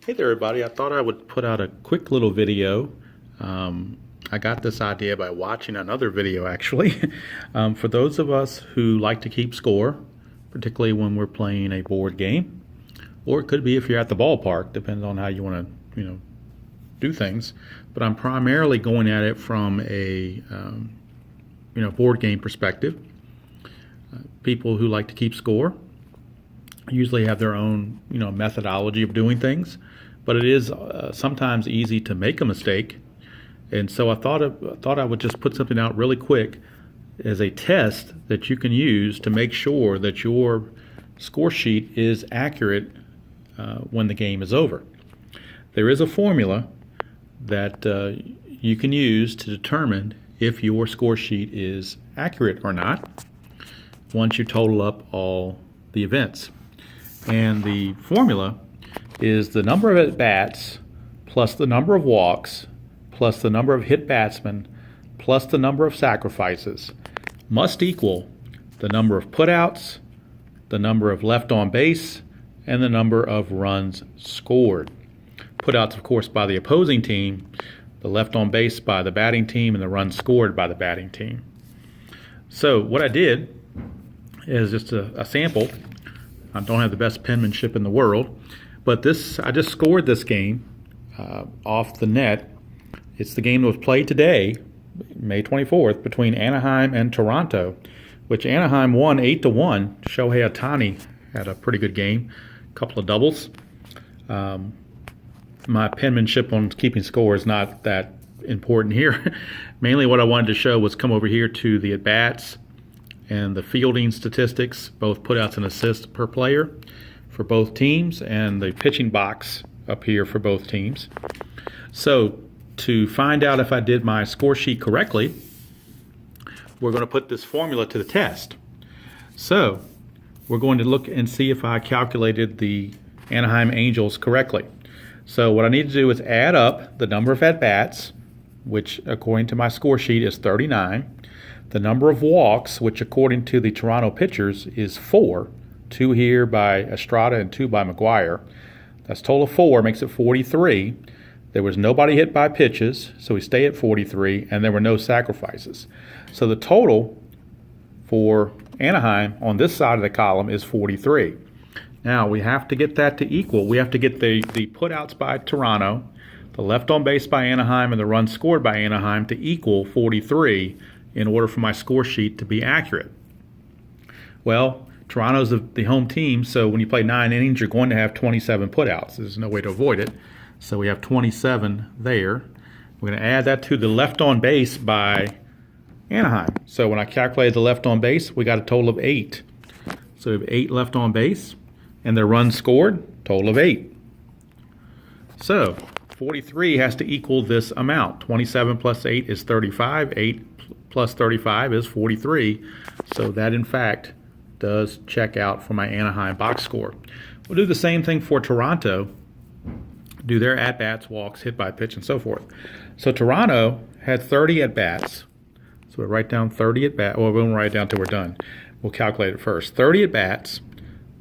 Hey there, everybody. I thought I would put out a quick little video. I got this idea by watching another video, actually. For those of us who like to keep score, particularly when we're playing a board game, or it could be if you're at the ballpark, depends on how you want to, do things. But I'm primarily going at it from a, board game perspective. People who like to keep score usually have their own, methodology of doing things, but it is sometimes easy to make a mistake. And so I thought I would just put something out really quick as a test that you can use to make sure that your score sheet is accurate when the game is over. There is a formula that you can use to determine if your score sheet is accurate or not once you total up all the events. And the formula is the number of at-bats plus the number of walks plus the number of hit batsmen plus the number of sacrifices must equal the number of putouts, the number of left on base, and the number of runs scored. Putouts, of course, by the opposing team, the left on base by the batting team, and the runs scored by the batting team. So what I did is just a sample. I don't have the best penmanship in the world, but I just scored this game off the net. It's the game that was played today, May 24th, between Anaheim and Toronto, which Anaheim won 8-1. Shohei Ohtani had a pretty good game, a couple of doubles. My penmanship on keeping score is not that important here. Mainly what I wanted to show was come over here to the at-bats and the fielding statistics, both putouts and assists per player for both teams, and the pitching box up here for both teams. So to find out if I did my score sheet correctly, we're going to put this formula to the test. So we're going to look and see if I calculated the Anaheim Angels correctly. So what I need to do is add up the number of at-bats, which according to my score sheet is 39, the number of walks, which according to the Toronto pitchers is 4, 2 here by Estrada and 2 by McGuire. That's a total of 4, makes it 43. There was nobody hit by pitches, so we stay at 43, and there were no sacrifices. So the total for Anaheim on this side of the column is 43. Now we have to get that to equal. We have to get the putouts by Toronto, the left on base by Anaheim, and the runs scored by Anaheim to equal 43 in order for my score sheet to be accurate. Well, Toronto's the home team, so when you play 9 innings, you're going to have 27 putouts. There's no way to avoid it. So we have 27 there. We're going to add that to the left on base by Anaheim. So when I calculated the left on base, we got a total of 8. So we have 8 left on base, and their runs scored, total of 8. So 43 has to equal this amount. 27 plus 8 is 35. 8 plus 35 is 43. So that, in fact, does check out for my Anaheim box score. We'll do the same thing for Toronto. Do their at-bats, walks, hit by pitch, and so forth. So Toronto had 30 at-bats. So we'll write down 30 at-bats. Well, we won't write it down until we're done. We'll calculate it first. 30 at-bats.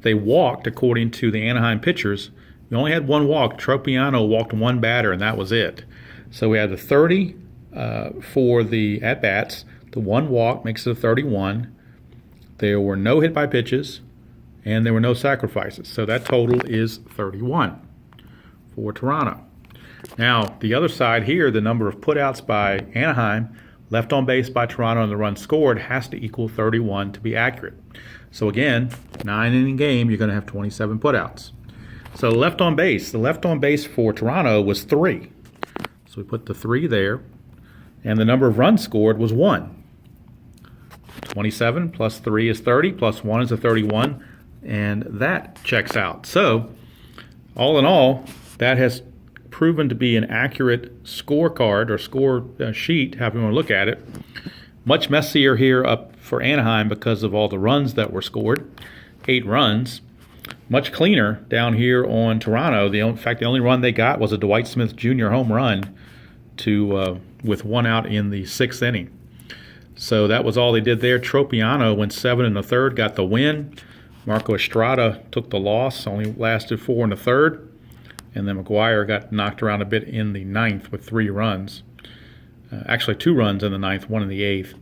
They walked, according to the Anaheim pitchers. We only had one walk. Tropiano walked one batter, and that was it. So we had the 30 for the at-bats. The one walk makes it a 31. There were no hit by pitches, and there were no sacrifices. So that total is 31 for Toronto. Now, the other side here, the number of putouts by Anaheim, left on base by Toronto, and the runs scored has to equal 31 to be accurate. So again, 9-inning game, you're going to have 27 putouts. So left on base, the left on base for Toronto was 3. So we put the 3 there, and the number of runs scored was 1. 27 plus 3 is 30, plus 1 is a 31, and that checks out. So all in all, that has proven to be an accurate scorecard or score sheet, however you want to look at it. Much messier here up for Anaheim because of all the runs that were scored, 8 runs. Much cleaner down here on Toronto. In fact, the only run they got was a Dwight Smith Jr. home run with 1 out in the 6th inning. So that was all they did there. Tropiano went 7 1/3, got the win. Marco Estrada took the loss, only lasted 4 1/3. And then McGuire got knocked around a bit in the ninth with 3 runs. Actually, 2 runs in the ninth, 1 in the eighth.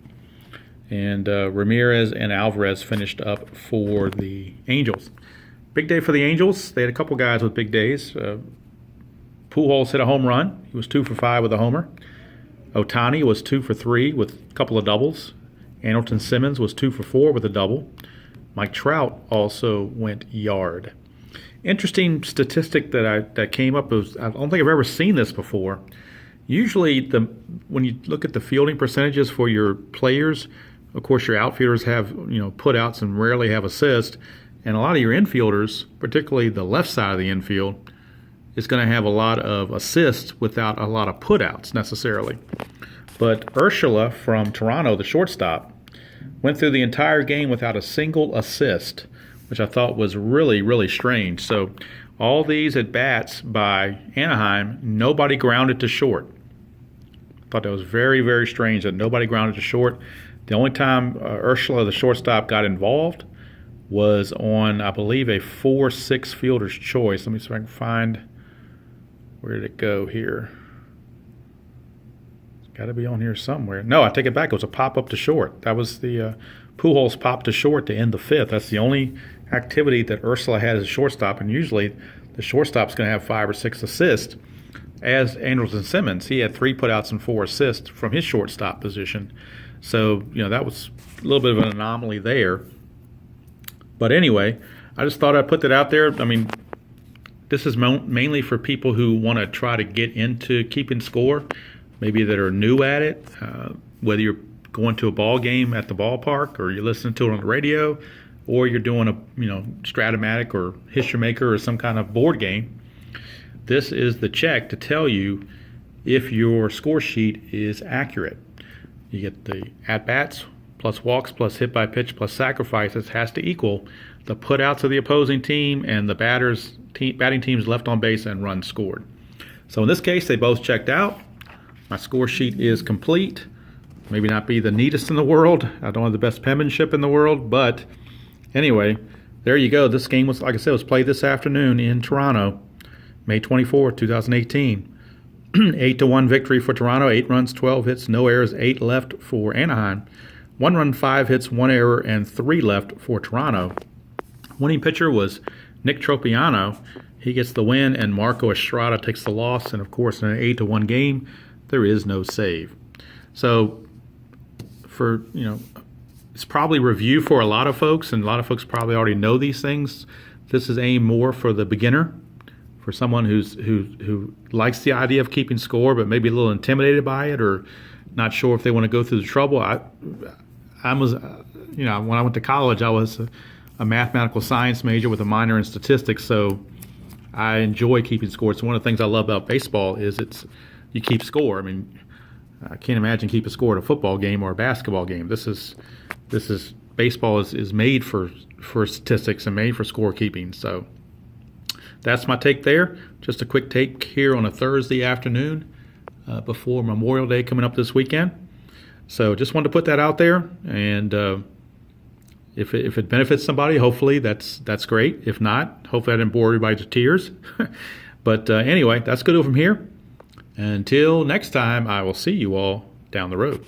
And Ramirez and Alvarez finished up for the Angels. Big day for the Angels. They had a couple guys with big days. Pujols hit a home run. He was 2 for 5 with a homer. Ohtani was 2 for 3 with a couple of doubles. Andrelton Simmons was 2 for 4 with a double. Mike Trout also went yard. Interesting statistic that came up was, I don't think I've ever seen this before. Usually, when you look at the fielding percentages for your players, of course, your outfielders have putouts and rarely have assists, and a lot of your infielders, particularly the left side of the infield, is going to have a lot of assists without a lot of putouts necessarily. But Urshela from Toronto, the shortstop, went through the entire game without a single assist, which I thought was really, really strange. So all these at-bats by Anaheim, nobody grounded to short. I thought that was very, very strange that nobody grounded to short. The only time Urshela, the shortstop, got involved was on, I believe, a 4-6 fielder's choice. Let me see if I can find, where did it go here? It's got to be on here somewhere. No, I take it back. It was a pop-up to short. That was the Pujols pop to short to end the fifth. That's the only activity that Urshela had as a shortstop, and usually the shortstop's going to have 5 or 6 assists. As Andrelton Simmons, he had 3 putouts and 4 assists from his shortstop position. So, that was a little bit of an anomaly there. But anyway, I just thought I'd put that out there. I mean, this is mainly for people who want to try to get into keeping score, maybe that are new at it, whether you're going to a ball game at the ballpark or you're listening to it on the radio or you're doing a Stratomatic or History Maker or some kind of board game. This is the check to tell you if your score sheet is accurate. You get the at-bats plus walks plus hit by pitch plus sacrifices has to equal the putouts of the opposing team and the batting team's left on base and runs scored. So in this case, they both checked out. My score sheet is complete. Maybe not be the neatest in the world. I don't have the best penmanship in the world, but anyway, there you go. This game was, like I said, was played this afternoon in Toronto, May 24, 2018. 8-1 victory for Toronto. 8 runs, 12 hits, no errors, 8 left for Anaheim. 1 run, 5 hits, 1 error, and 3 left for Toronto. Winning pitcher was Nick Tropiano. He gets the win, and Marco Estrada takes the loss. And of course, in an 8-1 game, there is no save. So, it's probably review for a lot of folks, and a lot of folks probably already know these things. This is aimed more for the beginner, for someone who likes the idea of keeping score, but maybe a little intimidated by it, or not sure if they want to go through the trouble. I was, when I went to college, I was a mathematical science major with a minor in statistics, so I enjoy keeping score. It's one of the things I love about baseball is you keep score. I mean, I can't imagine keeping score at a football game or a basketball game. This is baseball is made for statistics and made for scorekeeping. So that's my take there. Just a quick take here on a Thursday afternoon before Memorial Day coming up this weekend. So just wanted to put that out there, and if it benefits somebody, hopefully that's great. If not, hopefully I didn't bore everybody to tears. But anyway, that's good from here. Until next time, I will see you all down the road.